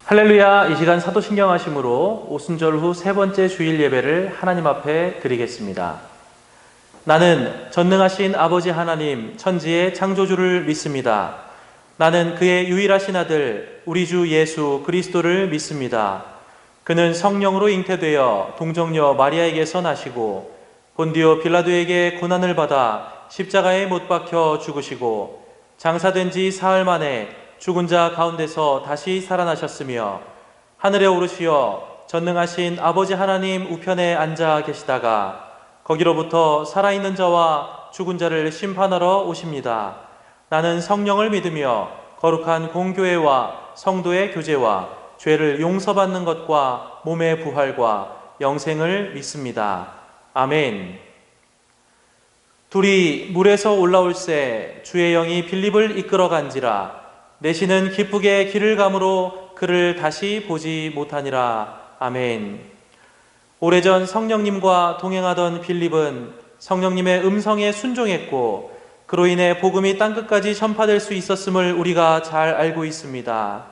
할렐루야. 이 시간 사도신경 하심으로 오순절 후 세 번째 주일 예배를 하나님 앞에 드리겠습니다. 나는 전능하신 아버지 하나님 천지의 창조주를 믿습니다. 나는 그의 유일하신 아들 우리 주 예수 그리스도를 믿습니다. 그는 성령으로 잉태되어 동정녀 마리아에게서 나시고 본디오 빌라도에게 고난을 받아 십자가에 못 박혀 죽으시고 장사된 지 사흘 만에 죽은 자 가운데서 다시 살아나셨으며 하늘에 오르시어 전능하신 아버지 하나님 우편에 앉아 계시다가 거기로부터 살아있는 자와 죽은 자를 심판하러 오십니다. 나는 성령을 믿으며 거룩한 공교회와 성도의 교제와 죄를 용서받는 것과 몸의 부활과 영생을 믿습니다. 아멘. 둘이 물에서 올라올새 주의 영이 빌립을 이끌어 간지라 내시는 기쁘게 길을 가므로 그를 다시 보지 못하니라. 아멘. 오래전 성령님과 동행하던 빌립은 성령님의 음성에 순종했고 그로 인해 복음이 땅끝까지 전파될 수 있었음을 우리가 잘 알고 있습니다.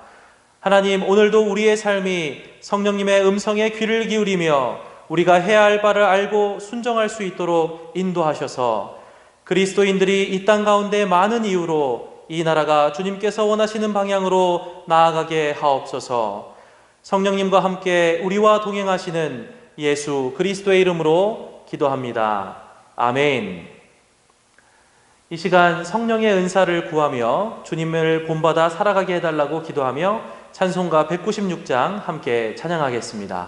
하나님, 오늘도 우리의 삶이 성령님의 음성에 귀를 기울이며 우리가 해야 할 바를 알고 순종할 수 있도록 인도하셔서 그리스도인들이 이 땅 가운데 많은 이유로 이 나라가 주님께서 원하시는 방향으로 나아가게 하옵소서. 성령님과 함께 우리와 동행하시는 예수 그리스도의 이름으로 기도합니다. 아멘. 이 시간 성령의 은사를 구하며 주님을 본받아 살아가게 해달라고 기도하며 찬송가 196장 함께 찬양하겠습니다.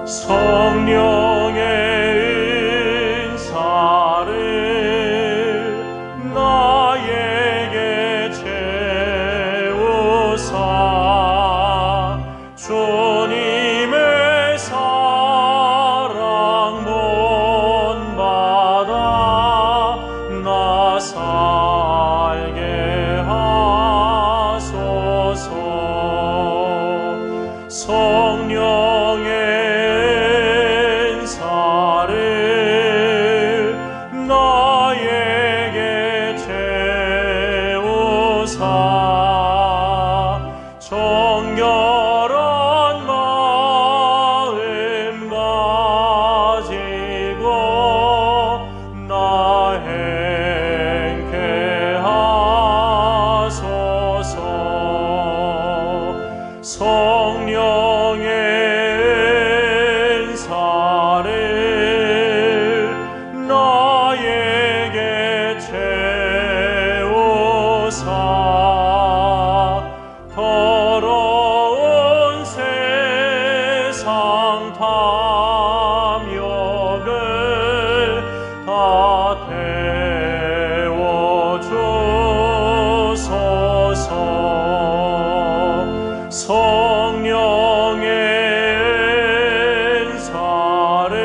성령의 은사를 나에게 채우사 주님의 사랑 본받아 나 살게 하소서. 성령의 나에게 채우사 정결한 마음 가지고 나 행케 하소서. 성령의 은사를 나에게 채우사 더러운 세상 탐욕을 다 태워주소서. 성령의 은사를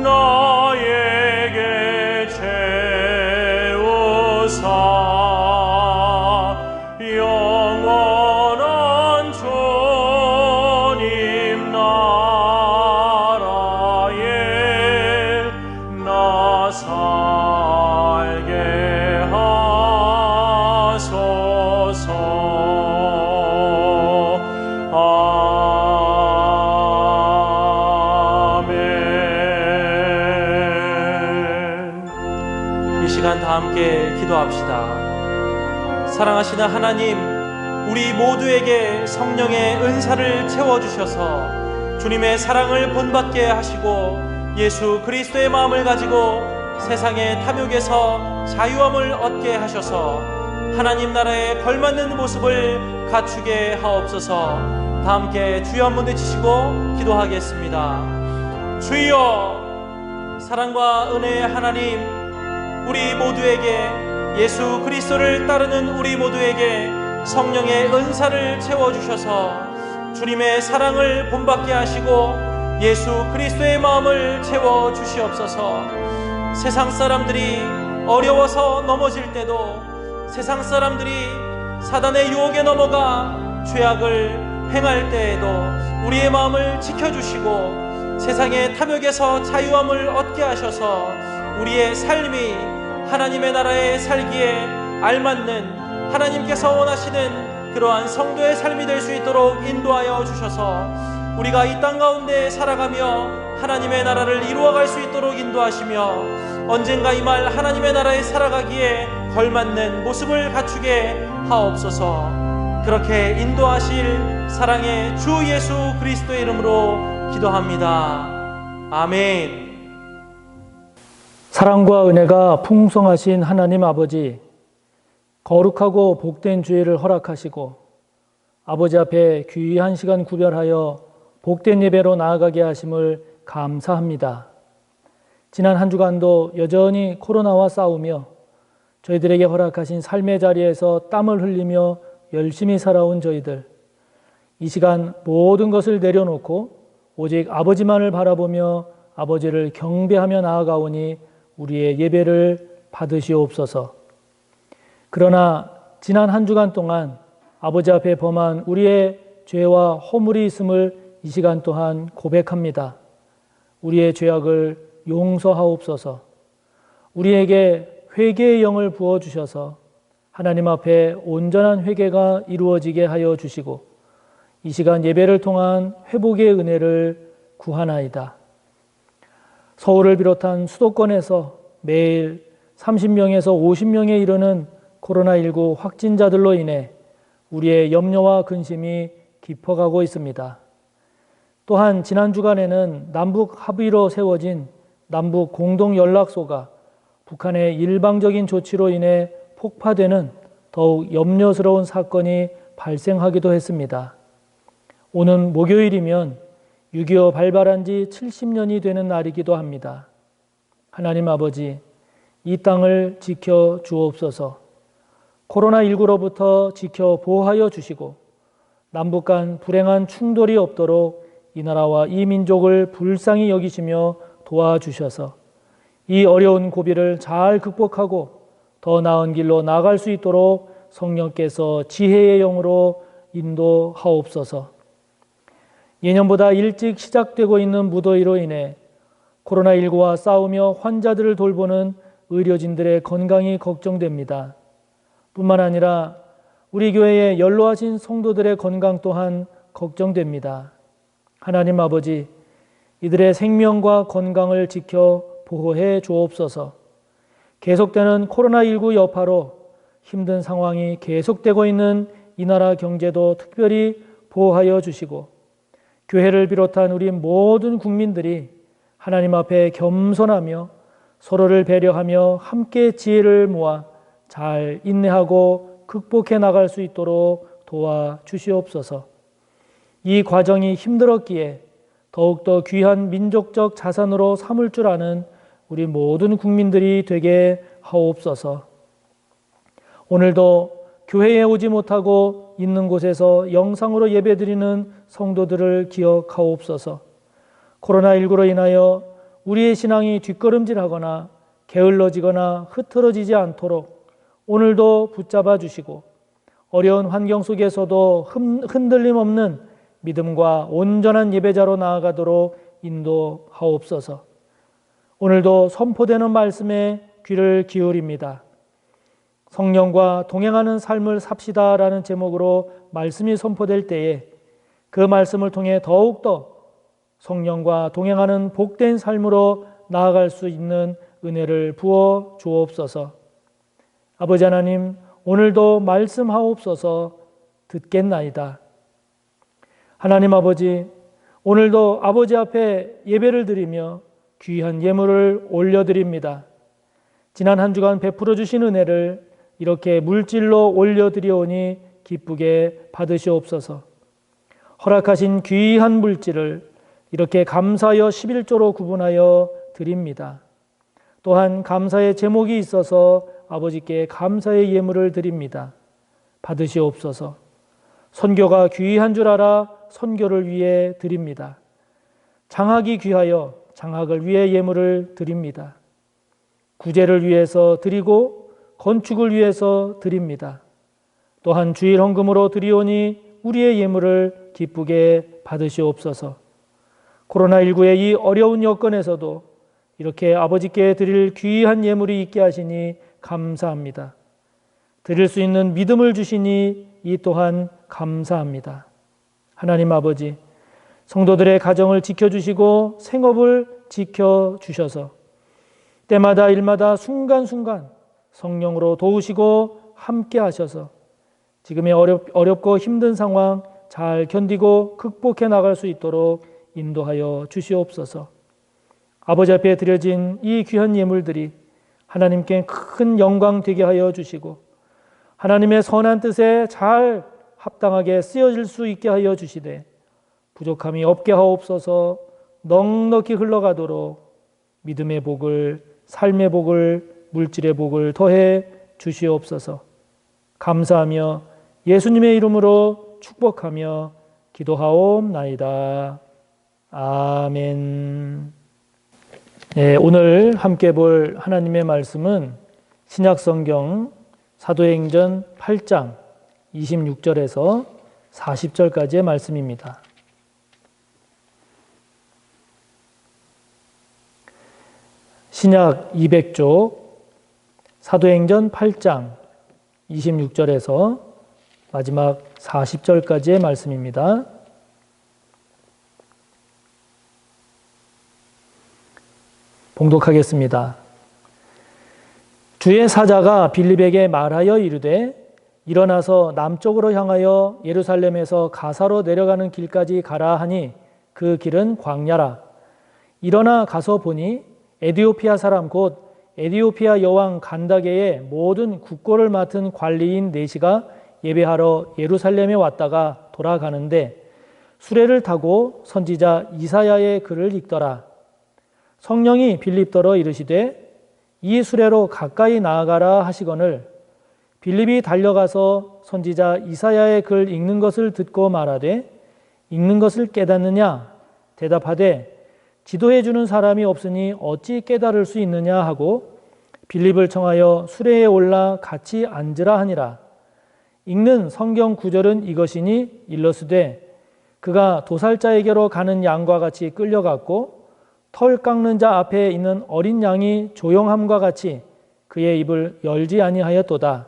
나에게 채우사 영원한 주님 나라에 나 살게 하소서. 이 시간 다 함께 기도합시다. 사랑하시는 하나님, 우리 모두에게 성령의 은사를 채워주셔서 주님의 사랑을 본받게 하시고 예수 그리스도의 마음을 가지고 세상의 탐욕에서 자유함을 얻게 하셔서 하나님 나라에 걸맞는 모습을 갖추게 하옵소서. 다 함께 주여 한번 외치시고 기도하겠습니다. 주여, 사랑과 은혜의 하나님, 우리 모두에게 예수 그리스도를 따르는 우리 모두에게 성령의 은사를 채워주셔서 주님의 사랑을 본받게 하시고 예수 그리스도의 마음을 채워주시옵소서. 세상 사람들이 어려워서 넘어질 때도, 세상 사람들이 사단의 유혹에 넘어가 죄악을 행할 때에도 우리의 마음을 지켜주시고 세상의 탐욕에서 자유함을 얻게 하셔서 우리의 삶이 하나님의 나라에 살기에 알맞는, 하나님께서 원하시는 그러한 성도의 삶이 될 수 있도록 인도하여 주셔서 우리가 이 땅 가운데 살아가며 하나님의 나라를 이루어갈 수 있도록 인도하시며 언젠가 이 말 하나님의 나라에 살아가기에 걸맞는 모습을 갖추게 하옵소서. 그렇게 인도하실 사랑의 주 예수 그리스도의 이름으로 기도합니다. 아멘. 사랑과 은혜가 풍성하신 하나님 아버지, 거룩하고 복된 주일을 허락하시고 아버지 앞에 귀한 시간 구별하여 복된 예배로 나아가게 하심을 감사합니다. 지난 한 주간도 여전히 코로나와 싸우며 저희들에게 허락하신 삶의 자리에서 땀을 흘리며 열심히 살아온 저희들, 이 시간 모든 것을 내려놓고 오직 아버지만을 바라보며 아버지를 경배하며 나아가오니 우리의 예배를 받으시옵소서. 그러나 지난 한 주간 동안 아버지 앞에 범한 우리의 죄와 허물이 있음을 이 시간 또한 고백합니다. 우리의 죄악을 용서하옵소서. 우리에게 회개의 영을 부어주셔서 하나님 앞에 온전한 회개가 이루어지게 하여 주시고 이 시간 예배를 통한 회복의 은혜를 구하나이다. 서울을 비롯한 수도권에서 매일 30명에서 50명에 이르는 코로나19 확진자들로 인해 우리의 염려와 근심이 깊어가고 있습니다. 또한 지난 주간에는 남북 합의로 세워진 남북 공동연락소가 북한의 일방적인 조치로 인해 폭파되는 더욱 염려스러운 사건이 발생하기도 했습니다. 오는 목요일이면 6.25 발발한 지 70년이 되는 날이기도 합니다. 하나님 아버지, 이 땅을 지켜 주옵소서. 코로나19로부터 지켜 보호하여 주시고 남북 간 불행한 충돌이 없도록 이 나라와 이 민족을 불쌍히 여기시며 도와주셔서 이 어려운 고비를 잘 극복하고 더 나은 길로 나아갈 수 있도록 성령께서 지혜의 영으로 인도하옵소서. 예년보다 일찍 시작되고 있는 무더위로 인해 코로나19와 싸우며 환자들을 돌보는 의료진들의 건강이 걱정됩니다. 뿐만 아니라 우리 교회에 연로하신 성도들의 건강 또한 걱정됩니다. 하나님 아버지, 이들의 생명과 건강을 지켜 보호해 주옵소서. 계속되는 코로나19 여파로 힘든 상황이 계속되고 있는 이 나라 경제도 특별히 보호하여 주시고 교회를 비롯한 우리 모든 국민들이 하나님 앞에 겸손하며 서로를 배려하며 함께 지혜를 모아 잘 인내하고 극복해 나갈 수 있도록 도와주시옵소서. 이 과정이 힘들었기에 더욱더 귀한 민족적 자산으로 삼을 줄 아는 우리 모든 국민들이 되게 하옵소서. 오늘도 교회에 오지 못하고 있는 곳에서 영상으로 예배드리는 성도들을 기억하옵소서. 코로나19로 인하여 우리의 신앙이 뒷걸음질하거나 게을러지거나 흐트러지지 않도록 오늘도 붙잡아 주시고 어려운 환경 속에서도 흔들림 없는 믿음과 온전한 예배자로 나아가도록 인도하옵소서. 오늘도 선포되는 말씀에 귀를 기울입니다. 성령과 동행하는 삶을 삽시다라는 제목으로 말씀이 선포될 때에 그 말씀을 통해 더욱더 성령과 동행하는 복된 삶으로 나아갈 수 있는 은혜를 부어 주옵소서. 아버지 하나님, 오늘도 말씀하옵소서. 듣겠나이다. 하나님 아버지, 오늘도 아버지 앞에 예배를 드리며 귀한 예물을 올려드립니다. 지난 한 주간 베풀어 주신 은혜를 이렇게 물질로 올려드리오니 기쁘게 받으시옵소서. 허락하신 귀한 물질을 이렇게 감사하여 11조로 구분하여 드립니다. 또한 감사의 제목이 있어서 아버지께 감사의 예물을 드립니다. 받으시옵소서. 선교가 귀한 줄 알아 선교를 위해 드립니다. 장학이 귀하여 장학을 위해 예물을 드립니다. 구제를 위해서 드리고 건축을 위해서 드립니다. 또한 주일 헌금으로 드리오니 우리의 예물을 기쁘게 받으시옵소서. 코로나19의 이 어려운 여건에서도 이렇게 아버지께 드릴 귀한 예물이 있게 하시니 감사합니다. 드릴 수 있는 믿음을 주시니 이 또한 감사합니다. 하나님 아버지, 성도들의 가정을 지켜주시고 생업을 지켜주셔서 때마다 일마다 순간순간 성령으로 도우시고 함께 하셔서 지금의 어렵고 힘든 상황 잘 견디고 극복해 나갈 수 있도록 인도하여 주시옵소서. 아버지 앞에 드려진 이 귀한 예물들이 하나님께 큰 영광 되게 하여 주시고 하나님의 선한 뜻에 잘 합당하게 쓰여질 수 있게 하여 주시되 부족함이 없게 하옵소서. 넉넉히 흘러가도록 믿음의 복을, 삶의 복을, 물질의 복을 더해 주시옵소서. 감사하며 예수님의 이름으로 축복하며 기도하옵나이다. 아멘. 네, 오늘 함께 볼 하나님의 말씀은 신약성경 사도행전 8장 26절에서 40절까지의 말씀입니다. 신약 200쪽 사도행전 8장 26절에서 마지막 40절까지의 말씀입니다. 봉독하겠습니다. 주의 사자가 빌립에게 말하여 이르되 일어나서 남쪽으로 향하여 예루살렘에서 가사로 내려가는 길까지 가라 하니 그 길은 광야라. 일어나 가서 보니 에디오피아 사람 곧 에디오피아 여왕 간다게의 모든 국고를 맡은 관리인 네시가 예배하러 예루살렘에 왔다가 돌아가는데 수레를 타고 선지자 이사야의 글을 읽더라. 성령이 빌립더러 이르시되 이 수레로 가까이 나아가라 하시거늘 빌립이 달려가서 선지자 이사야의 글 읽는 것을 듣고 말하되 읽는 것을 깨닫느냐 대답하되 지도해 주는 사람이 없으니 어찌 깨달을 수 있느냐 하고 빌립을 청하여 수레에 올라 같이 앉으라 하니라. 읽는 성경 구절은 이것이니 일러스되 그가 도살자에게로 가는 양과 같이 끌려갔고 털 깎는 자 앞에 있는 어린 양이 조용함과 같이 그의 입을 열지 아니하였도다.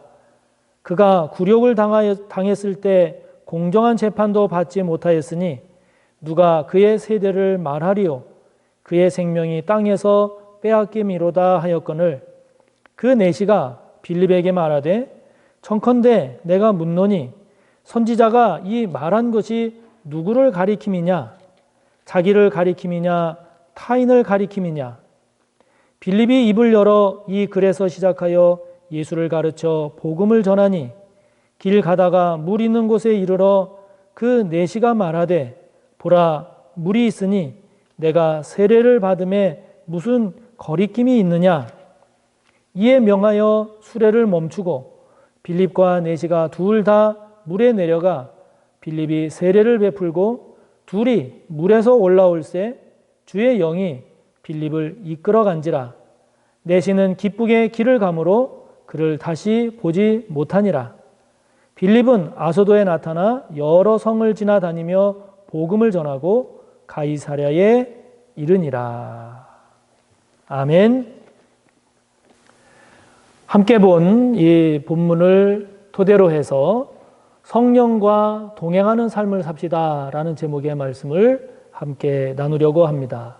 그가 굴욕을 당했을 때 공정한 재판도 받지 못하였으니 누가 그의 세대를 말하리요. 그의 생명이 땅에서 빼앗김이로다 하였거늘 그 내시가 빌립에게 말하되 청컨대 내가 묻노니 선지자가 이 말한 것이 누구를 가리킴이냐 자기를 가리킴이냐 타인을 가리킴이냐. 빌립이 입을 열어 이 글에서 시작하여 예수를 가르쳐 복음을 전하니 길 가다가 물 있는 곳에 이르러 그 내시가 말하되 보라 물이 있으니 내가 세례를 받음에 무슨 거리낌이 있느냐. 이에 명하여 수레를 멈추고 빌립과 내시가 둘 다 물에 내려가 빌립이 세례를 베풀고 둘이 물에서 올라올새 주의 영이 빌립을 이끌어 간지라. 내시는 기쁘게 길을 가므로 그를 다시 보지 못하니라. 빌립은 아소도에 나타나 여러 성을 지나다니며 복음을 전하고 가이사랴에 이르니라. 아멘. 함께 본 이 본문을 토대로 해서 성령과 동행하는 삶을 삽시다 라는 제목의 말씀을 함께 나누려고 합니다.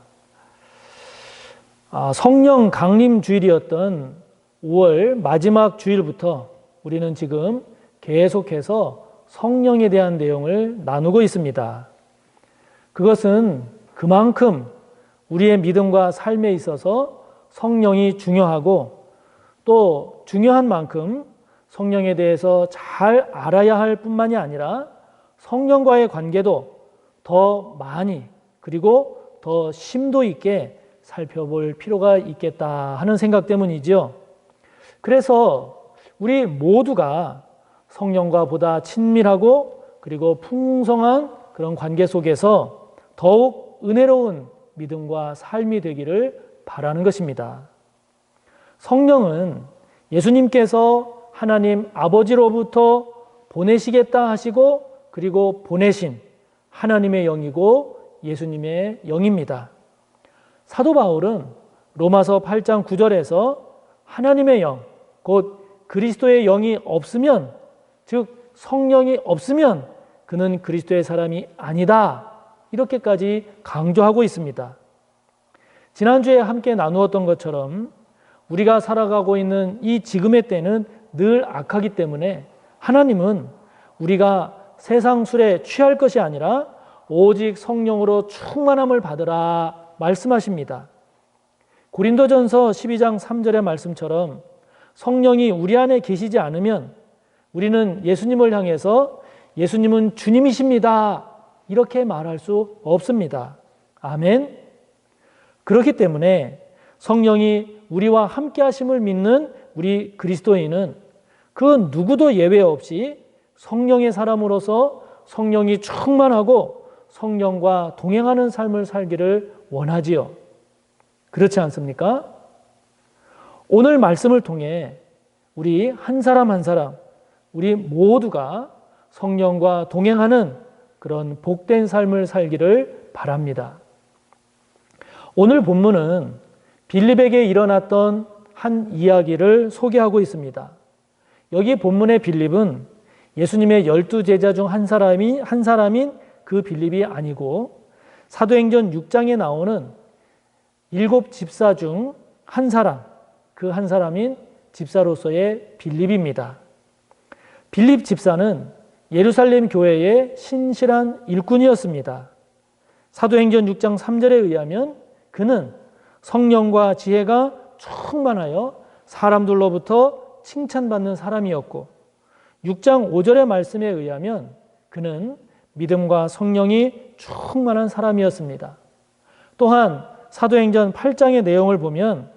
성령 강림 주일이었던 5월 마지막 주일부터 우리는 지금 계속해서 성령에 대한 내용을 나누고 있습니다. 그것은 그만큼 우리의 믿음과 삶에 있어서 성령이 중요하고 또 중요한 만큼 성령에 대해서 잘 알아야 할 뿐만이 아니라 성령과의 관계도 더 많이 그리고 더 심도 있게 살펴볼 필요가 있겠다 하는 생각 때문이죠. 그래서 우리 모두가 성령과 보다 친밀하고 그리고 풍성한 그런 관계 속에서 더욱 은혜로운 믿음과 삶이 되기를 바라는 것입니다. 성령은 예수님께서 하나님 아버지로부터 보내시겠다 하시고 그리고 보내신 하나님의 영이고 예수님의 영입니다. 사도 바울은 로마서 8장 9절에서 하나님의 영, 곧 그리스도의 영이 없으면, 즉 성령이 없으면 그는 그리스도의 사람이 아니다, 이렇게까지 강조하고 있습니다. 지난주에 함께 나누었던 것처럼 우리가 살아가고 있는 이 지금의 때는 늘 악하기 때문에 하나님은 우리가 세상 술에 취할 것이 아니라 오직 성령으로 충만함을 받으라 말씀하십니다. 고린도전서 12장 3절의 말씀처럼 성령이 우리 안에 계시지 않으면 우리는 예수님을 향해서 예수님은 주님이십니다, 이렇게 말할 수 없습니다. 아멘. 그렇기 때문에 성령이 우리와 함께 하심을 믿는 우리 그리스도인은 그 누구도 예외 없이 성령의 사람으로서 성령이 충만하고 성령과 동행하는 삶을 살기를 원하지요. 그렇지 않습니까? 오늘 말씀을 통해 우리 한 사람 한 사람, 우리 모두가 성령과 동행하는 그런 복된 삶을 살기를 바랍니다. 오늘 본문은 빌립에게 일어났던 한 이야기를 소개하고 있습니다. 여기 본문의 빌립은 예수님의 12제자 중 한 사람인 그 빌립이 아니고 사도행전 6장에 나오는 7 집사 중 한 사람, 그 한 사람인 집사로서의 빌립입니다. 빌립 집사는 예루살렘 교회의 신실한 일꾼이었습니다. 사도행전 6장 3절에 의하면 그는 성령과 지혜가 충만하여 사람들로부터 칭찬받는 사람이었고 6장 5절의 말씀에 의하면 그는 믿음과 성령이 충만한 사람이었습니다. 또한 사도행전 8장의 내용을 보면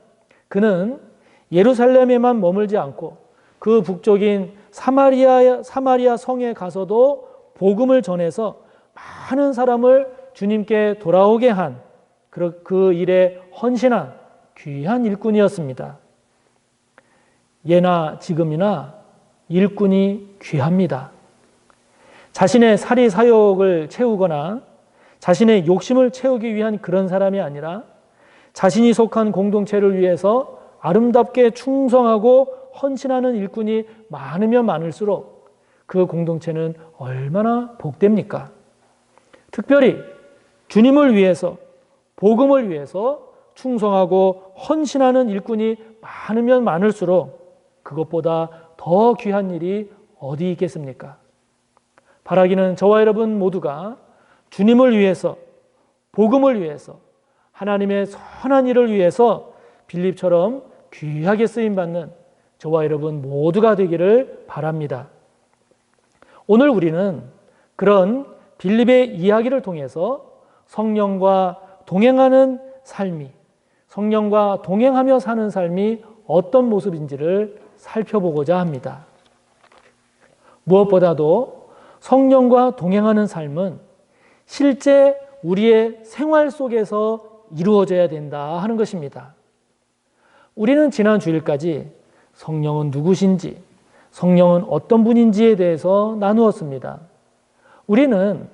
그는 예루살렘에만 머물지 않고 그 북쪽인 사마리아 성에 가서도 복음을 전해서 많은 사람을 주님께 돌아오게 한 그 일에 헌신한 귀한 일꾼이었습니다. 예나 지금이나 일꾼이 귀합니다. 자신의 사리 사욕을 채우거나 자신의 욕심을 채우기 위한 그런 사람이 아니라 자신이 속한 공동체를 위해서 아름답게 충성하고 헌신하는 일꾼이 많으면 많을수록 그 공동체는 얼마나 복됩니까? 특별히 주님을 위해서, 복음을 위해서 충성하고 헌신하는 일꾼이 많으면 많을수록 그것보다 더 귀한 일이 어디 있겠습니까? 바라기는 저와 여러분 모두가 주님을 위해서, 복음을 위해서, 하나님의 선한 일을 위해서 빌립처럼 귀하게 쓰임받는 저와 여러분 모두가 되기를 바랍니다. 오늘 우리는 그런 빌립의 이야기를 통해서 성령과 동행하는 삶이, 성령과 동행하며 사는 삶이 어떤 모습인지를 살펴보고자 합니다. 무엇보다도 성령과 동행하는 삶은 실제 우리의 생활 속에서 이루어져야 된다 하는 것입니다. 우리는 지난 주일까지 성령은 누구신지, 성령은 어떤 분인지에 대해서 나누었습니다. 우리는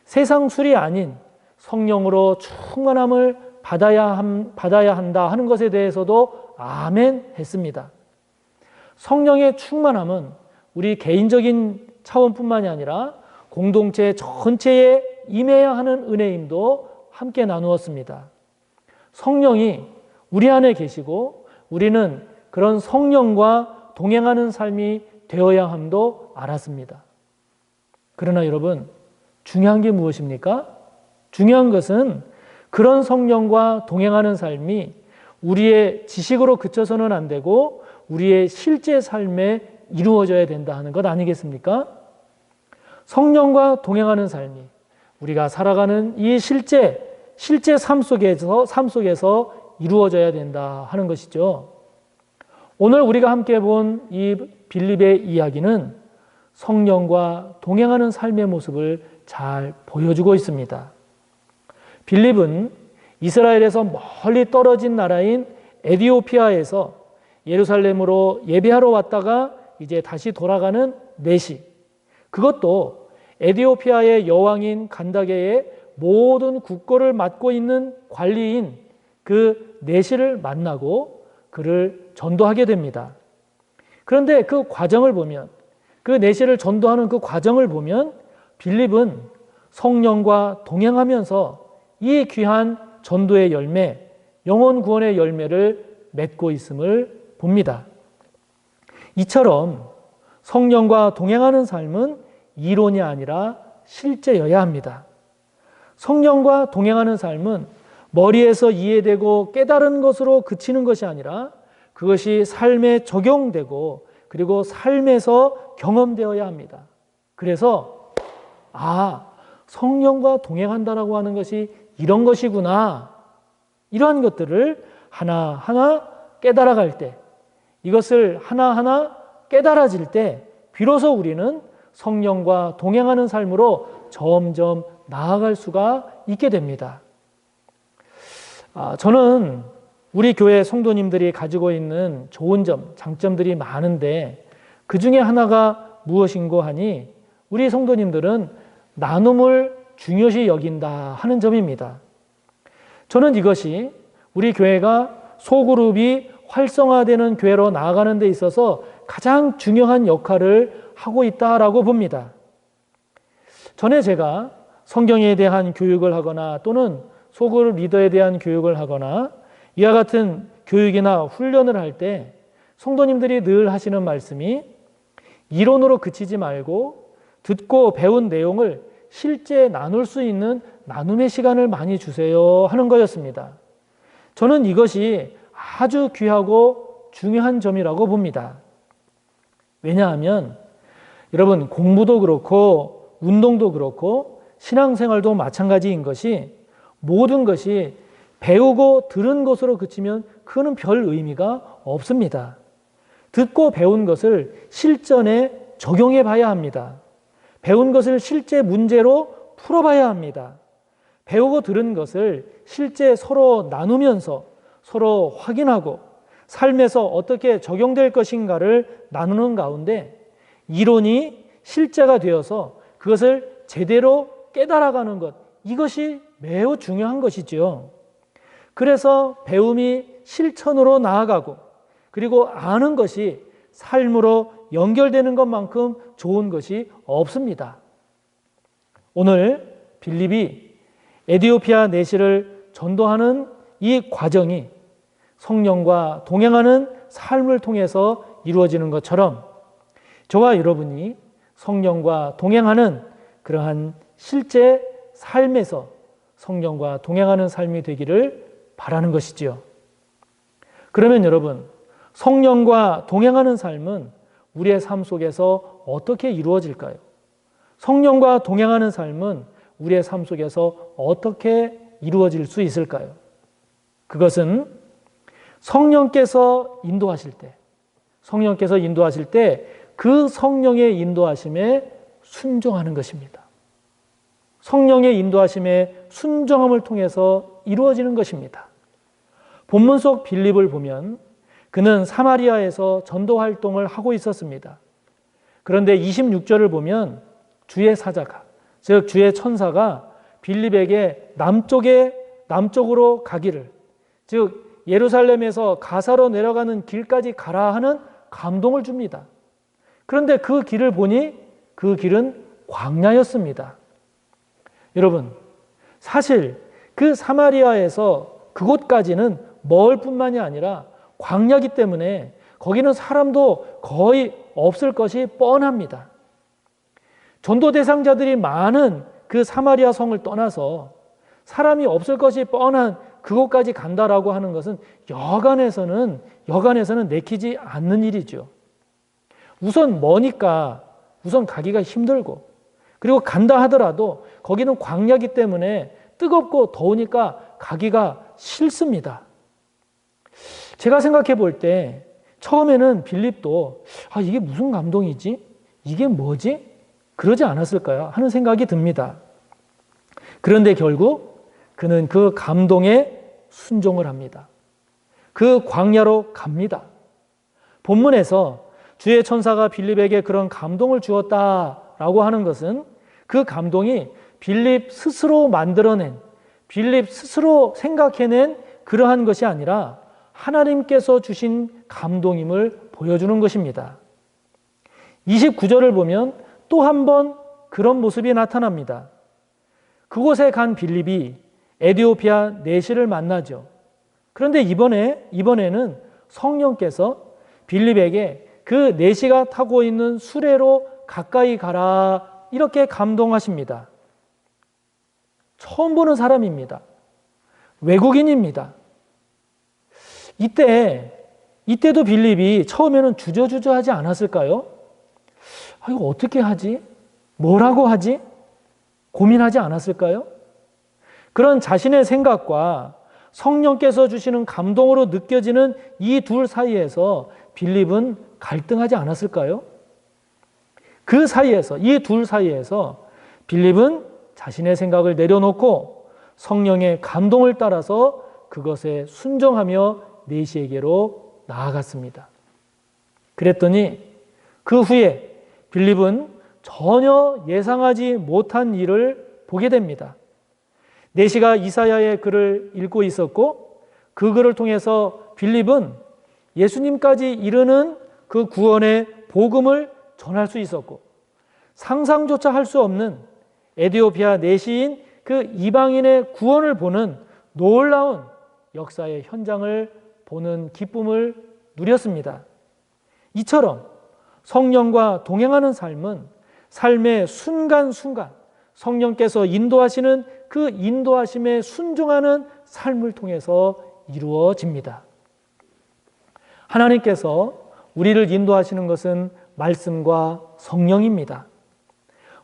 세상 술이 아닌 성령으로 충만함을 받아야 한다 하는 것에 대해서도 아멘 했습니다. 성령의 충만함은 우리 개인적인 차원뿐만이 아니라 공동체 전체에 임해야 하는 은혜임도 함께 나누었습니다. 성령이 우리 안에 계시고 우리는 그런 성령과 동행하는 삶이 되어야 함도 알았습니다. 그러나 여러분, 중요한 게 무엇입니까? 중요한 것은 그런 성령과 동행하는 삶이 우리의 지식으로 그쳐서는 안 되고 우리의 실제 삶에 이루어져야 된다 하는 것 아니겠습니까? 성령과 동행하는 삶이 우리가 살아가는 이 실제 삶 속에서 이루어져야 된다 하는 것이죠. 오늘 우리가 함께 본 이 빌립의 이야기는 성령과 동행하는 삶의 모습을 잘 보여주고 있습니다. 빌립은 이스라엘에서 멀리 떨어진 나라인 에디오피아에서 예루살렘으로 예배하러 왔다가 이제 다시 돌아가는 내시, 그것도 에디오피아의 여왕인 간다게의 모든 국고를 맡고 있는 관리인 그 내시를 만나고 그를 전도하게 됩니다. 그런데 그 과정을 보면, 그 내시를 전도하는 그 과정을 보면 빌립은 성령과 동행하면서 이 귀한 전도의 열매, 영혼 구원의 열매를 맺고 있음을 봅니다. 이처럼 성령과 동행하는 삶은 이론이 아니라 실제여야 합니다. 성령과 동행하는 삶은 머리에서 이해되고 깨달은 것으로 그치는 것이 아니라 그것이 삶에 적용되고 그리고 삶에서 경험되어야 합니다. 그래서 성령과 동행한다라고 하는 것이 이런 것이구나, 이러한 것들을 하나하나 깨달아갈 때, 이것을 하나하나 깨달아질 때 비로소 우리는 성령과 동행하는 삶으로 점점 나아갈 수가 있게 됩니다. 저는 우리 교회 성도님들이 가지고 있는 좋은 점, 장점들이 많은데 그 중에 하나가 무엇인고 하니 우리 성도님들은 나눔을 중요시 여긴다 하는 점입니다. 저는 이것이 우리 교회가 소그룹이 활성화되는 교회로 나아가는 데 있어서 가장 중요한 역할을 하고 있다라고 봅니다. 전에 제가 성경에 대한 교육을 하거나 또는 소그룹 리더에 대한 교육을 하거나 이와 같은 교육이나 훈련을 할 때 성도님들이 늘 하시는 말씀이 이론으로 그치지 말고 듣고 배운 내용을 실제 나눌 수 있는 나눔의 시간을 많이 주세요 하는 거였습니다. 저는 이것이 아주 귀하고 중요한 점이라고 봅니다. 왜냐하면 여러분, 공부도 그렇고 운동도 그렇고 신앙생활도 마찬가지인 것이 모든 것이 배우고 들은 것으로 그치면 그거는 별 의미가 없습니다. 듣고 배운 것을 실전에 적용해 봐야 합니다. 배운 것을 실제 문제로 풀어봐야 합니다. 배우고 들은 것을 실제 서로 나누면서 서로 확인하고 삶에서 어떻게 적용될 것인가를 나누는 가운데 이론이 실제가 되어서 그것을 제대로 깨달아가는 것, 이것이 매우 중요한 것이죠. 그래서 배움이 실천으로 나아가고 그리고 아는 것이 삶으로 연결되는 것만큼 좋은 것이 없습니다. 오늘 빌립이 에디오피아 내시를 전도하는 이 과정이 성령과 동행하는 삶을 통해서 이루어지는 것처럼 저와 여러분이 성령과 동행하는 그러한 실제 삶에서 성령과 동행하는 삶이 되기를 바라는 것이지요. 그러면 여러분, 성령과 동행하는 삶은 우리의 삶 속에서 어떻게 이루어질까요? 성령과 동행하는 삶은 우리의 삶 속에서 어떻게 이루어질 수 있을까요? 그것은 성령께서 인도하실 때 그 성령의 인도하심에 순종하는 것입니다. 성령의 인도하심에 순종함을 통해서 이루어지는 것입니다. 본문 속 빌립을 보면 그는 사마리아에서 전도 활동을 하고 있었습니다. 그런데 26절을 보면 주의 사자가, 즉 주의 천사가 빌립에게 남쪽으로 가기를, 즉 예루살렘에서 가사로 내려가는 길까지 가라 하는 감동을 줍니다. 그런데 그 길을 보니 그 길은 광야였습니다. 여러분, 사실 그 사마리아에서 그곳까지는 멀 뿐만이 아니라 광야이기 때문에 거기는 사람도 거의 없을 것이 뻔합니다. 전도 대상자들이 많은 그 사마리아 성을 떠나서 사람이 없을 것이 뻔한 그곳까지 간다라고 하는 것은 여간에서는 내키지 않는 일이죠. 우선 머니까 우선 가기가 힘들고, 그리고 간다 하더라도 거기는 광야이기 때문에 뜨겁고 더우니까 가기가 싫습니다. 제가 생각해 볼 때 처음에는 빌립도 이게 무슨 감동이지? 이게 뭐지? 그러지 않았을까요? 하는 생각이 듭니다. 그런데 결국 그는 그 감동에 순종을 합니다. 그 광야로 갑니다. 본문에서 주의 천사가 빌립에게 그런 감동을 주었다라고 하는 것은 그 감동이 빌립 스스로 만들어낸, 빌립 스스로 생각해낸 그러한 것이 아니라 하나님께서 주신 감동임을 보여주는 것입니다. 29절을 보면 또 한 번 그런 모습이 나타납니다. 그곳에 간 빌립이 에디오피아 내시를 만나죠. 그런데 이번에는 성령께서 빌립에게 그 내시가 타고 있는 수레로 가까이 가라 이렇게 감동하십니다. 처음 보는 사람입니다. 외국인입니다. 이때도 빌립이 처음에는 주저주저하지 않았을까요? 이거 어떻게 하지? 뭐라고 하지? 고민하지 않았을까요? 그런 자신의 생각과 성령께서 주시는 감동으로 느껴지는 이 둘 사이에서 빌립은 갈등하지 않았을까요? 그 사이에서, 이 둘 사이에서 빌립은 자신의 생각을 내려놓고 성령의 감동을 따라서 그것에 순종하며 내시에게로 나아갔습니다. 그랬더니 그 후에 빌립은 전혀 예상하지 못한 일을 보게 됩니다. 내시가 이사야의 글을 읽고 있었고 그 글을 통해서 빌립은 예수님까지 이르는 그 구원의 복음을 전할 수 있었고 상상조차 할 수 없는 에디오피아 내시인 그 이방인의 구원을 보는 놀라운 역사의 현장을 보는 기쁨을 누렸습니다. 이처럼 성령과 동행하는 삶은 삶의 순간순간 성령께서 인도하시는 그 인도하심에 순종하는 삶을 통해서 이루어집니다. 하나님께서 우리를 인도하시는 것은 말씀과 성령입니다.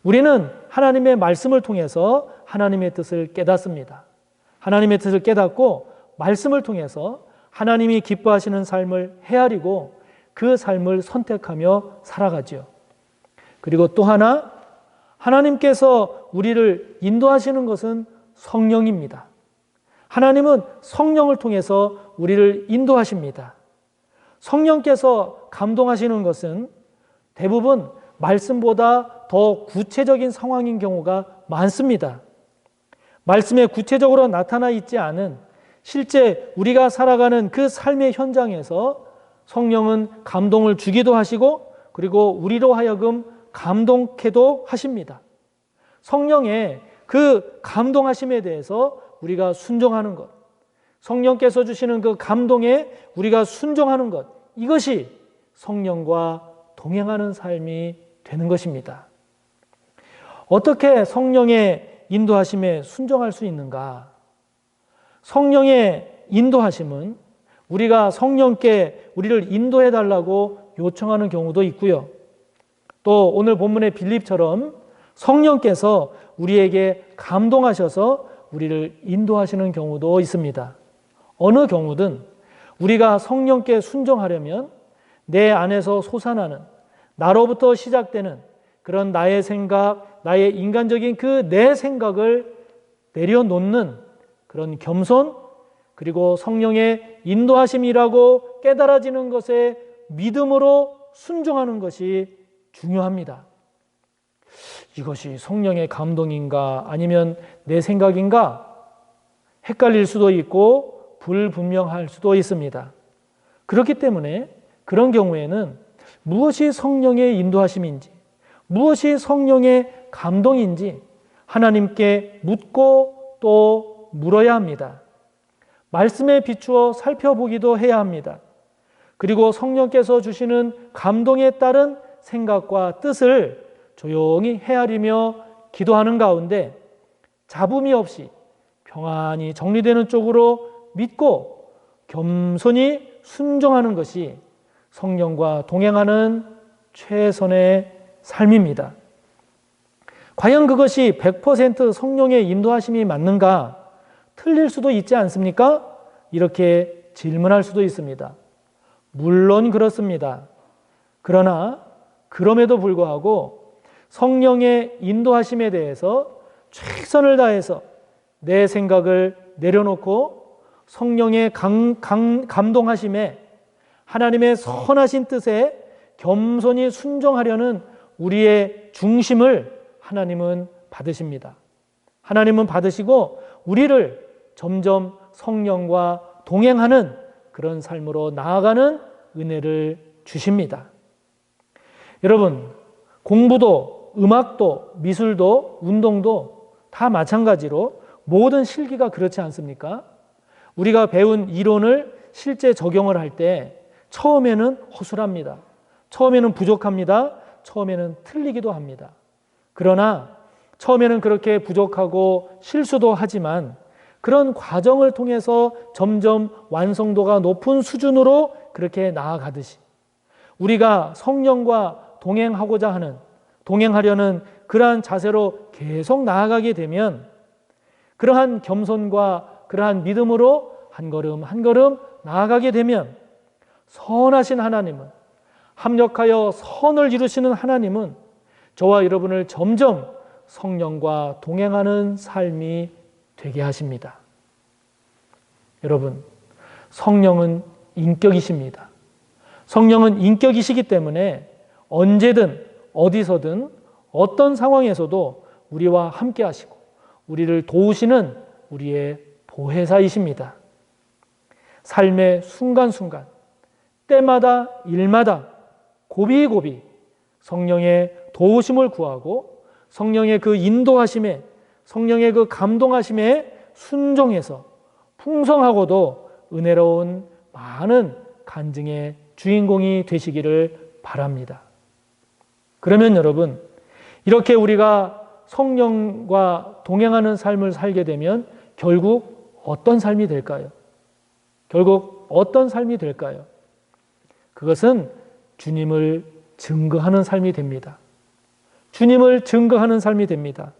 우리는 하나님의 말씀을 통해서 하나님의 뜻을 깨닫습니다. 하나님의 뜻을 깨닫고 말씀을 통해서 하나님이 기뻐하시는 삶을 헤아리고 그 삶을 선택하며 살아가지요. 그리고 또 하나, 하나님께서 우리를 인도하시는 것은 성령입니다. 하나님은 성령을 통해서 우리를 인도하십니다. 성령께서 감동하시는 것은 대부분 말씀보다 더 구체적인 상황인 경우가 많습니다. 말씀에 구체적으로 나타나 있지 않은 실제 우리가 살아가는 그 삶의 현장에서 성령은 감동을 주기도 하시고 그리고 우리로 하여금 감동케도 하십니다. 성령의 그 감동하심에 대해서 우리가 순종하는 것, 성령께서 주시는 그 감동에 우리가 순종하는 것, 이것이 성령과 동행하는 삶이 되는 것입니다. 어떻게 성령의 인도하심에 순종할 수 있는가? 성령의 인도하심은 우리가 성령께 우리를 인도해 달라고 요청하는 경우도 있고요. 또 오늘 본문의 빌립처럼 성령께서 우리에게 감동하셔서 우리를 인도하시는 경우도 있습니다. 어느 경우든 우리가 성령께 순종하려면 내 안에서 솟아나는 나로부터 시작되는 그런 나의 생각, 나의 인간적인 그 내 생각을 내려놓는 그런 겸손, 그리고 성령의 인도하심이라고 깨달아지는 것에 믿음으로 순종하는 것이 중요합니다. 이것이 성령의 감동인가 아니면 내 생각인가 헷갈릴 수도 있고 불분명할 수도 있습니다. 그렇기 때문에 그런 경우에는 무엇이 성령의 인도하심인지, 무엇이 성령의 감동인지 하나님께 묻고 또 물어야 합니다. 말씀에 비추어 살펴보기도 해야 합니다. 그리고 성령께서 주시는 감동에 따른 생각과 뜻을 조용히 헤아리며 기도하는 가운데 잡음이 없이 평안히 정리되는 쪽으로 믿고 겸손히 순종하는 것이 성령과 동행하는 최선의 삶입니다. 과연 그것이 100% 성령의 인도하심이 맞는가? 틀릴 수도 있지 않습니까? 이렇게 질문할 수도 있습니다. 물론 그렇습니다. 그러나 그럼에도 불구하고 성령의 인도하심에 대해서 최선을 다해서 내 생각을 내려놓고 성령의 감동하심에 하나님의 선하신 뜻에 겸손히 순종하려는 우리의 중심을 하나님은 받으십니다. 하나님은 받으시고 우리를 점점 성령과 동행하는 그런 삶으로 나아가는 은혜를 주십니다. 여러분, 공부도 음악도 미술도 운동도 다 마찬가지로 모든 실기가 그렇지 않습니까? 우리가 배운 이론을 실제 적용을 할 때 처음에는 허술합니다. 처음에는 부족합니다. 처음에는 틀리기도 합니다. 그러나 처음에는 그렇게 부족하고 실수도 하지만 그런 과정을 통해서 점점 완성도가 높은 수준으로 그렇게 나아가듯이 우리가 성령과 동행하려는 그러한 자세로 계속 나아가게 되면 그러한 겸손과 그러한 믿음으로 한 걸음 한 걸음 나아가게 되면 선하신 하나님은, 합력하여 선을 이루시는 하나님은 저와 여러분을 점점 성령과 동행하는 삶이 되게 하십니다. 여러분, 성령은 인격이십니다. 성령은 인격이시기 때문에 언제든 어디서든 어떤 상황에서도 우리와 함께 하시고 우리를 도우시는 우리의 보혜사이십니다. 삶의 순간순간, 때마다 일마다 고비고비 성령의 도우심을 구하고 성령의 그 인도하심에, 성령의 그 감동하심에 순종해서 풍성하고도 은혜로운 많은 간증의 주인공이 되시기를 바랍니다. 그러면 여러분, 이렇게 우리가 성령과 동행하는 삶을 살게 되면 결국 어떤 삶이 될까요? 결국 어떤 삶이 될까요? 그것은 주님을 증거하는 삶이 됩니다. 주님을 증거하는 삶이 됩니다.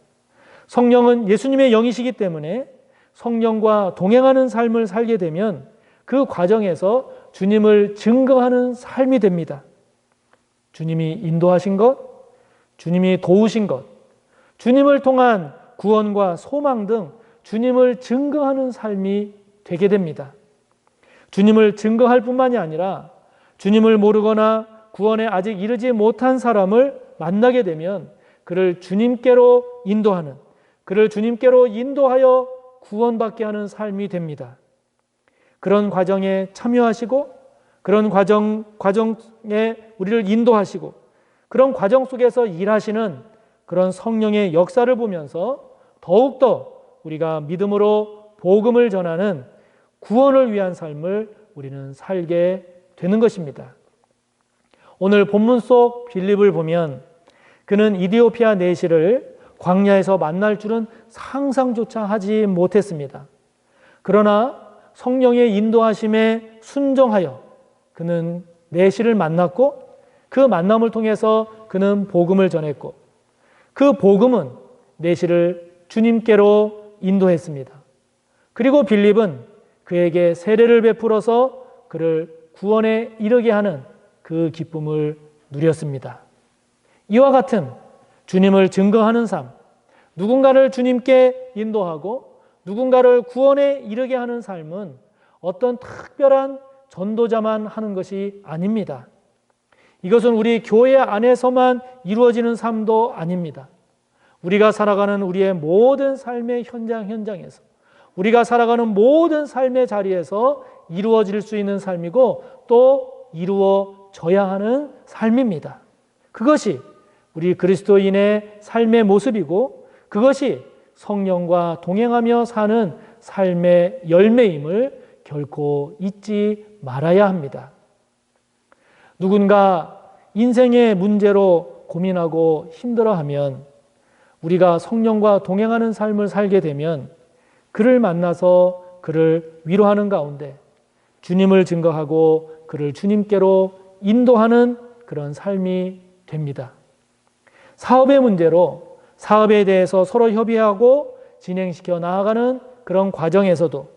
성령은 예수님의 영이시기 때문에 성령과 동행하는 삶을 살게 되면 그 과정에서 주님을 증거하는 삶이 됩니다. 주님이 인도하신 것, 주님이 도우신 것, 주님을 통한 구원과 소망 등 주님을 증거하는 삶이 되게 됩니다. 주님을 증거할 뿐만이 아니라 주님을 모르거나 구원에 아직 이르지 못한 사람을 만나게 되면 그를 주님께로 인도하는, 그를 주님께로 인도하여 구원받게 하는 삶이 됩니다. 그런 과정에 참여하시고 그런 과정에 우리를 인도하시고 그런 과정 속에서 일하시는 그런 성령의 역사를 보면서 더욱더 우리가 믿음으로 복음을 전하는 구원을 위한 삶을 우리는 살게 되는 것입니다. 오늘 본문 속 빌립을 보면 그는 이디오피아 내시를 광야에서 만날 줄은 상상조차 하지 못했습니다. 그러나 성령의 인도하심에 순종하여 그는 내시를 만났고 그 만남을 통해서 그는 복음을 전했고 그 복음은 내시를 주님께로 인도했습니다. 그리고 빌립은 그에게 세례를 베풀어서 그를 구원에 이르게 하는 그 기쁨을 누렸습니다. 이와 같은 주님을 증거하는 삶, 누군가를 주님께 인도하고 누군가를 구원에 이르게 하는 삶은 어떤 특별한 전도자만 하는 것이 아닙니다. 이것은 우리 교회 안에서만 이루어지는 삶도 아닙니다. 우리가 살아가는 우리의 모든 삶의 현장에서 우리가 살아가는 모든 삶의 자리에서 이루어질 수 있는 삶이고 또 이루어져야 하는 삶입니다. 그것이 우리 그리스도인의 삶의 모습이고 그것이 성령과 동행하며 사는 삶의 열매임을 결코 잊지 말아야 합니다. 누군가 인생의 문제로 고민하고 힘들어하면 우리가 성령과 동행하는 삶을 살게 되면 그를 만나서 그를 위로하는 가운데 주님을 증거하고 그를 주님께로 인도하는 그런 삶이 됩니다. 사업의 문제로 사업에 대해서 서로 협의하고 진행시켜 나아가는 그런 과정에서도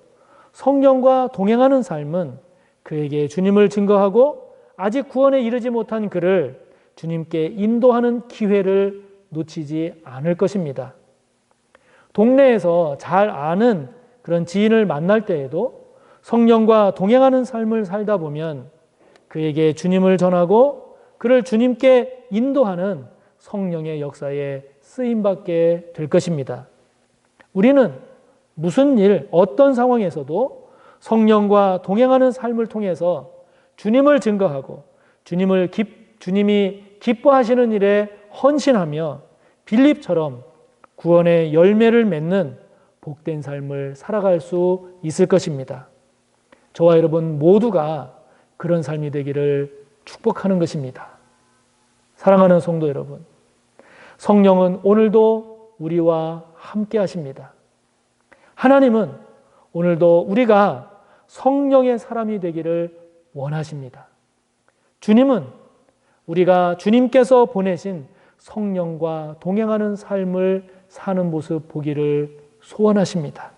성령과 동행하는 삶은 그에게 주님을 증거하고 아직 구원에 이르지 못한 그를 주님께 인도하는 기회를 놓치지 않을 것입니다. 동네에서 잘 아는 그런 지인을 만날 때에도 성령과 동행하는 삶을 살다 보면 그에게 주님을 전하고 그를 주님께 인도하는 성령의 역사에 쓰임받게 될 것입니다. 우리는 무슨 일, 어떤 상황에서도 성령과 동행하는 삶을 통해서 주님을 증거하고 주님이 기뻐하시는 일에 헌신하며 빌립처럼 구원의 열매를 맺는 복된 삶을 살아갈 수 있을 것입니다. 저와 여러분 모두가 그런 삶이 되기를 축복하는 것입니다. 사랑하는 성도 여러분, 성령은 오늘도 우리와 함께 하십니다. 하나님은 오늘도 우리가 성령의 사람이 되기를 원하십니다. 주님은 우리가 주님께서 보내신 성령과 동행하는 삶을 사는 모습 보기를 소원하십니다.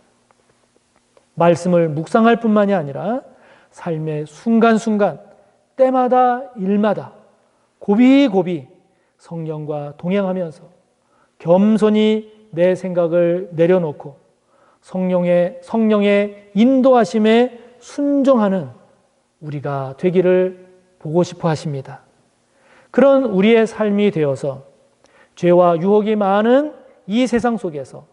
말씀을 묵상할 뿐만이 아니라 삶의 순간순간, 때마다 일마다 고비고비 성령과 동행하면서 겸손히 내 생각을 내려놓고 성령의 인도하심에 순종하는 우리가 되기를 보고 싶어 하십니다. 그런 우리의 삶이 되어서 죄와 유혹이 많은 이 세상 속에서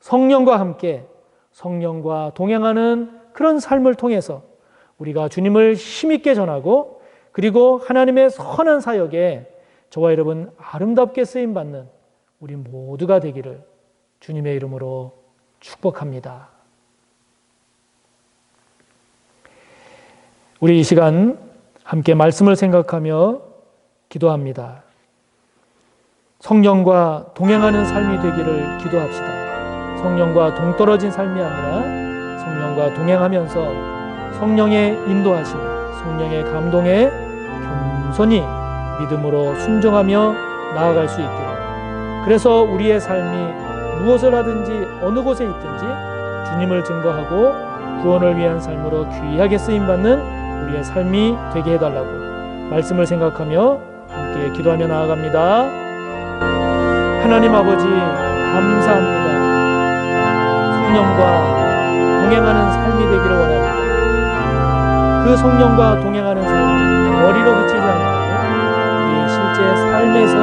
성령과 함께 성령과 동행하는 그런 삶을 통해서 우리가 주님을 힘있게 전하고 그리고 하나님의 선한 사역에 저와 여러분 아름답게 쓰임받는 우리 모두가 되기를 주님의 이름으로 축복합니다. 우리 이 시간 함께 말씀을 생각하며 기도합니다. 성령과 동행하는 삶이 되기를 기도합시다. 성령과 동떨어진 삶이 아니라 성령과 동행하면서 성령의 인도하심, 성령의 감동에 겸손히 믿음으로 순종하며 나아갈 수 있기를. 그래서 우리의 삶이 무엇을 하든지 어느 곳에 있든지 주님을 증거하고 구원을 위한 삶으로 귀하게 쓰임받는 우리의 삶이 되게 해달라고 말씀을 생각하며 함께 기도하며 나아갑니다. 하나님 아버지 감사합니다. 성령과 동행하는 삶이 되기를 원합니다. 그 성령과 동행하는 삶이 머리로 그치지 않고 우리 실제 삶에서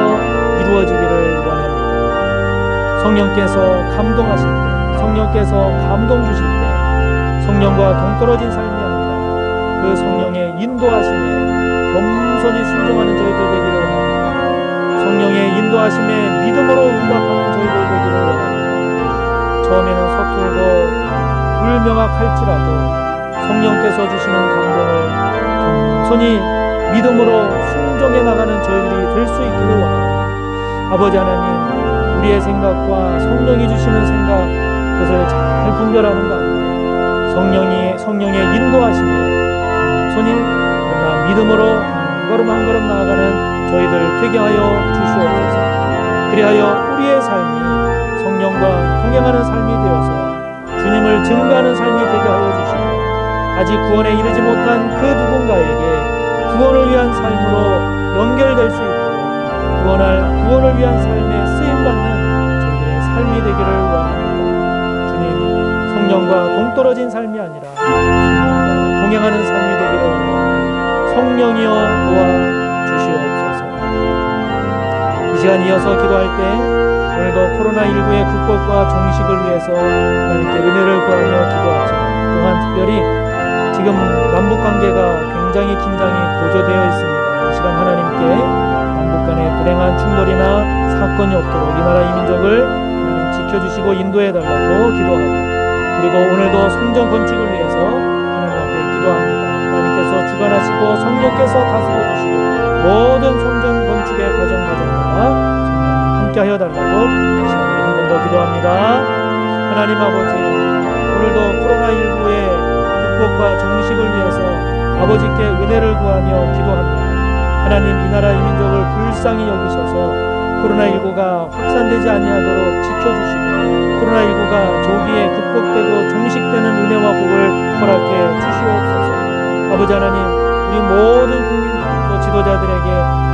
이루어지기를 원합니다. 성령께서 감동하실 때, 성령께서 감동 주실 때 성령과 동떨어진 삶이 아니라 그 성령의 인도하심에 겸손히 순종하는 저희들 되기를 원합니다. 성령의 인도하심에 믿음으로 응답하는 저희들 되기를 원합니다. 처음에는 서툴고 불명확할지라도 성령께서 주시는 감동을 겸손히 믿음으로 순종해 나가는 저희들이 될 수 있기를 원합니다. 아버지 하나님, 우리의 생각과 성령이 주시는 생각, 그것을 잘 분별하는 가운데 성령의 인도하심에 겸손히 그러나 믿음으로 한 걸음 한 걸음 나아가는 저희들 되게 하여 주시옵소서. 그리하여 우리의 삶이 성령과 동행하는 삶이 되어서 주님을 증거하는 삶이 되게 하여 주시고 아직 구원에 이르지 못한 그 누군가에게 구원을 위한 삶으로 연결될 수 있도록 구원을 위한 삶에 쓰임받는 저희들의 삶이 되기를 원합니다. 주님, 성령과 동떨어진 삶이 아니라 성령과 동행하는 삶이 되기를 원합니다. 성령이여 도와주시옵소서. 이 시간 이어서 기도할 때 오늘도 코로나19의 극복과 종식을 위해서 하나님께 은혜를 구하며 기도합시다. 또한 특별히 지금 남북관계가 굉장히 긴장이 고조되어 있습니다. 이 시간 하나님께 남북 간의 불행한 충돌이나 사건이 없도록 이 나라 이 민족을 하나님 지켜주시고 인도해달라고 기도하고 그리고 오늘도 성전 건축을 위해서 하나님 앞에 기도합니다. 하나님께서 주관하시고 성령께서 다스려주시고 모든 성전 건축의 과정마다 성령님 함께하여 달라고 이 시간에 한 번 더 기도합니다. 하나님 아버지, 오늘도 코로나19의 극복과 종식을 위해서 아버지께 은혜를 구하며 기도합니다. 하나님, 이 나라 이 민족을 불쌍히 여기셔서 코로나19가 확산되지 아니하도록 지켜주시고 코로나19가 조기에 극복되고 종식되는 은혜와 복을 허락해 주시옵소서. 아버지 하나님, 우리 모든 국민들 또 지도자들에게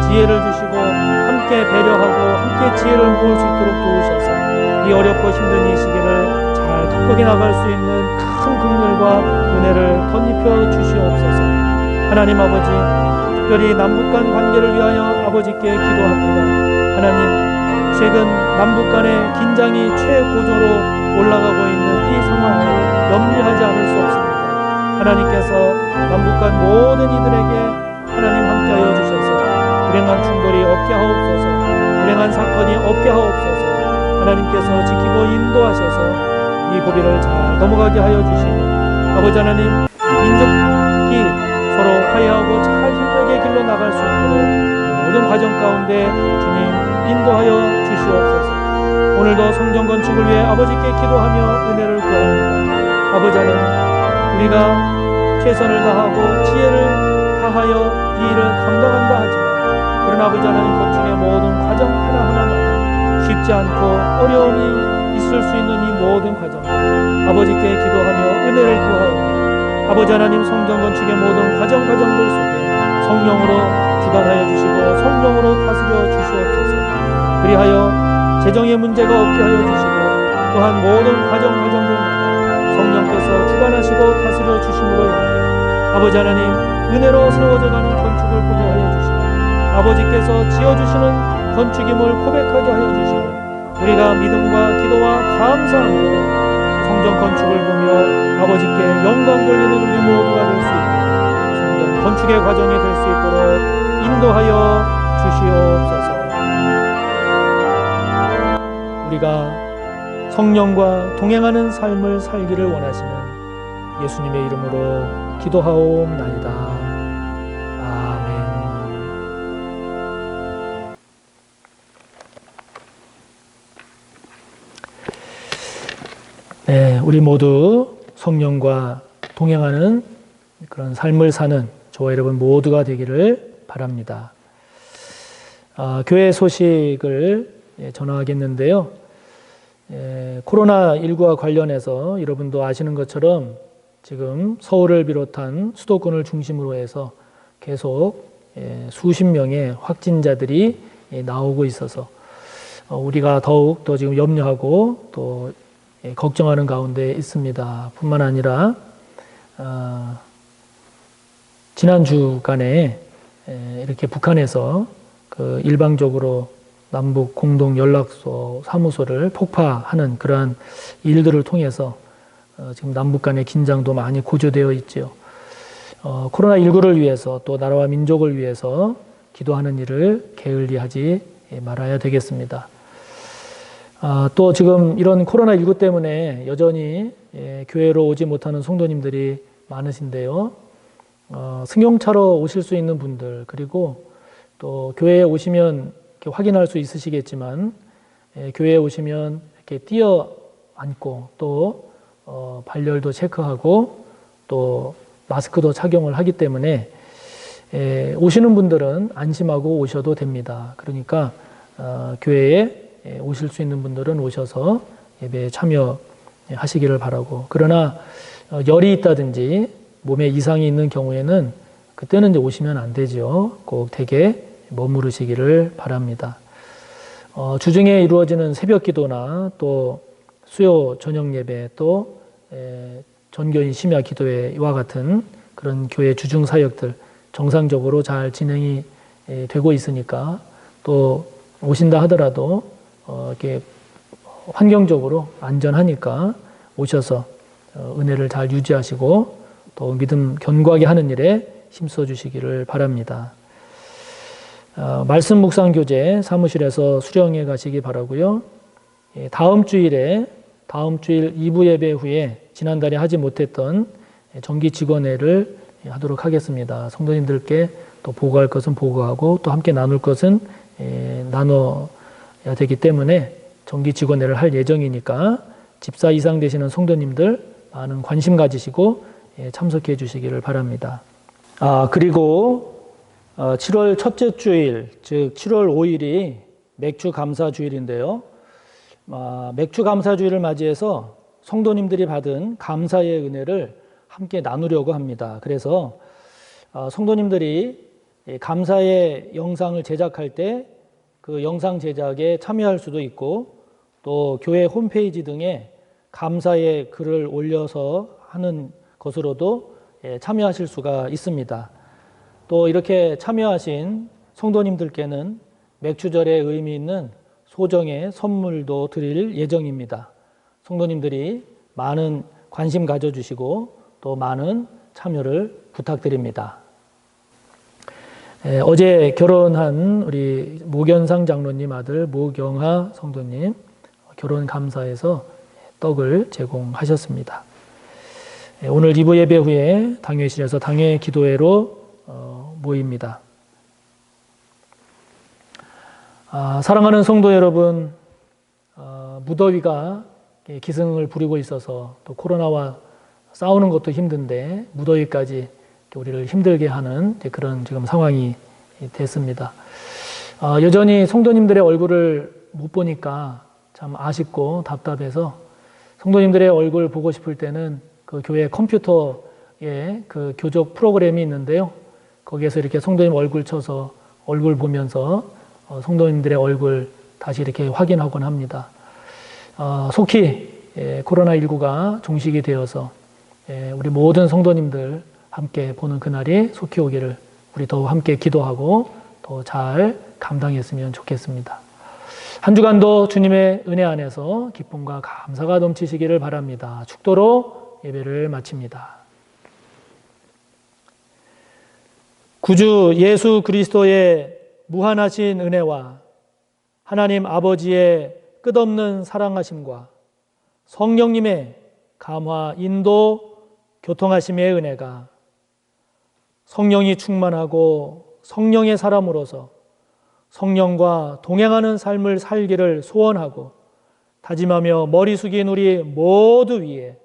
지혜를 주시고 함께 배려하고 함께 지혜를 모을 수 있도록 도우셔서 이 어렵고 힘든 이 시기를 잘 극복해 나갈 수 있는 큰 긍휼과 은혜를 덧입혀 주시옵소서. 하나님 아버지, 특별히 남북 간 관계를 위하여 아버지께 기도합니다. 하나님, 최근 남북 간의 긴장이 최고조로 올라가고 있는 이 상황을 염려하지 않을 수 없습니다. 하나님께서 남북 간 모든 이들에게 하나님 함께하여 주셔서 불행한 충돌이 없게 하옵소서, 불행한 사건이 없게 하옵소서. 하나님께서 지키고 인도하셔서 이 고비를 잘 넘어가게 하여 주시고, 아버지 하나님, 민족이 서로 화해하고 잘 협력의 길로 나갈 수 있도록 모든 과정 가운데 주님 인도하여 주시옵소서. 오늘도 성전 건축을 위해 아버지께 기도하며 은혜를 구합니다. 아버지 하나님, 우리가 최선을 다하고 지혜를 다하여 이 일을 감당한다 하지만, 그러나 아버지 하나님, 건축의 모든 과정 하나하나마다 쉽지 않고 어려움이 있을 수 있는 이 모든 과정을 아버지께 기도하며 은혜를 구하오니, 아버지 하나님, 성전 건축의 모든 과정들 속에 성령으로 주관하여 주시고 성령으로 다스려 주시옵소서. 그리하여 재정의 문제가 없게 하여 주시고, 또한 모든 과정들마다 성령께서 주관하시고 다스려 주심으로 인하여 아버지 하나님, 은혜로 세워져가는 건축을 보게 하여 주시고, 아버지께서 지어주시는 건축임을 고백하게 하여 주시고, 우리가 믿음과 기도와 감사함으로 성전 건축을 보며 아버지께 영광 돌리는 우리 모두가 될 수 있고, 성전 건축의 과정이 될 수 있도록 인도하여 주시옵소서. 우리가 성령과 동행하는 삶을 살기를 원하시는 예수님의 이름으로 기도하옵나이다. 아멘. 네, 우리 모두 성령과 동행하는 그런 삶을 사는 저와 여러분 모두가 되기를 바랍니다. 교회 소식을 전하겠는데요. 코로나19와 관련해서 여러분도 아시는 것처럼 지금 서울을 비롯한 수도권을 중심으로 해서 계속 수십 명의 확진자들이 나오고 있어서 우리가 더욱 더 지금 염려하고 또 걱정하는 가운데 있습니다. 뿐만 아니라 지난 주간에 이렇게 북한에서 그 일방적으로 남북 공동 연락소 사무소를 폭파하는 그러한 일들을 통해서 지금 남북 간의 긴장도 많이 고조되어 있죠. 코로나19를 위해서 또 나라와 민족을 위해서 기도하는 일을 게을리하지 말아야 되겠습니다. 또 지금 이런 코로나19 때문에 여전히 교회로 오지 못하는 성도님들이 많으신데요. 승용차로 오실 수 있는 분들, 그리고 또 교회에 오시면 이렇게 확인할 수 있으시겠지만 교회에 오시면 이렇게 뛰어 앉고 또 발열도 체크하고 또 마스크도 착용을 하기 때문에 오시는 분들은 안심하고 오셔도 됩니다. 그러니까 교회에 오실 수 있는 분들은 오셔서 예배에 참여하시기를 바라고, 그러나 열이 있다든지 몸에 이상이 있는 경우에는 그때는 이제 오시면 안 되죠. 꼭 댁에 머무르시기를 바랍니다. 주중에 이루어지는 새벽 기도나 또 수요 저녁 예배, 또 전교인 심야 기도회와 같은 그런 교회 주중 사역들 정상적으로 잘 진행이 되고 있으니까, 또 오신다 하더라도 이렇게 환경적으로 안전하니까 오셔서 은혜를 잘 유지하시고 또 믿음 견고하게 하는 일에 힘써 주시기를 바랍니다. 말씀 묵상 교재 사무실에서 수령해 가시기 바라고요. 다음 주일 2부 예배 후에 지난달에 하지 못했던 정기 직원회를 하도록 하겠습니다. 성도님들께 또 보고할 것은 보고하고 또 함께 나눌 것은 나눠야 되기 때문에 정기 직원회를 할 예정이니까 집사 이상 되시는 성도님들 많은 관심 가지시고 참석해 주시기를 바랍니다. 그리고 7월 첫째 주일, 즉 7월 5일이 맥주 감사 주일인데요. 맥주 감사 주일을 맞이해서 성도님들이 받은 감사의 은혜를 함께 나누려고 합니다. 그래서 성도님들이 감사의 영상을 제작할 때 그 영상 제작에 참여할 수도 있고, 또 교회 홈페이지 등에 감사의 글을 올려서 하는 것으로도 참여하실 수가 있습니다. 또 이렇게 참여하신 성도님들께는 맥주절에 의미 있는 소정의 선물도 드릴 예정입니다. 성도님들이 많은 관심 가져주시고 또 많은 참여를 부탁드립니다. 어제 결혼한 우리 모견상 장로님 아들 모경하 성도님 결혼 감사에서 떡을 제공하셨습니다. 오늘 2부 예배 후에 당회실에서 당회 기도회로 모입니다. 사랑하는 성도 여러분, 무더위가 기승을 부리고 있어서 또 코로나와 싸우는 것도 힘든데 무더위까지 우리를 힘들게 하는 그런 지금 상황이 됐습니다. 여전히 성도님들의 얼굴을 못 보니까 참 아쉽고 답답해서 성도님들의 얼굴 보고 싶을 때는 그 교회 컴퓨터에 그 교적 프로그램이 있는데요. 거기에서 이렇게 성도님 얼굴 쳐서 얼굴 보면서 성도님들의 얼굴 다시 이렇게 확인하곤 합니다. 속히 코로나19가 종식이 되어서 우리 모든 성도님들 함께 보는 그날이 속히 오기를 우리 더 함께 기도하고 더 잘 감당했으면 좋겠습니다. 한 주간도 주님의 은혜 안에서 기쁨과 감사가 넘치시기를 바랍니다. 축도로 예배를 마칩니다. 구주 예수 그리스도의 무한하신 은혜와 하나님 아버지의 끝없는 사랑하심과 성령님의 감화, 인도, 교통하심의 은혜가 성령이 충만하고 성령의 사람으로서 성령과 동행하는 삶을 살기를 소원하고 다짐하며 머리 숙인 우리 모두 위에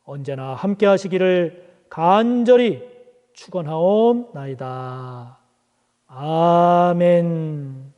언제나 함께 하시기를 간절히 축원하옵나이다. 아멘.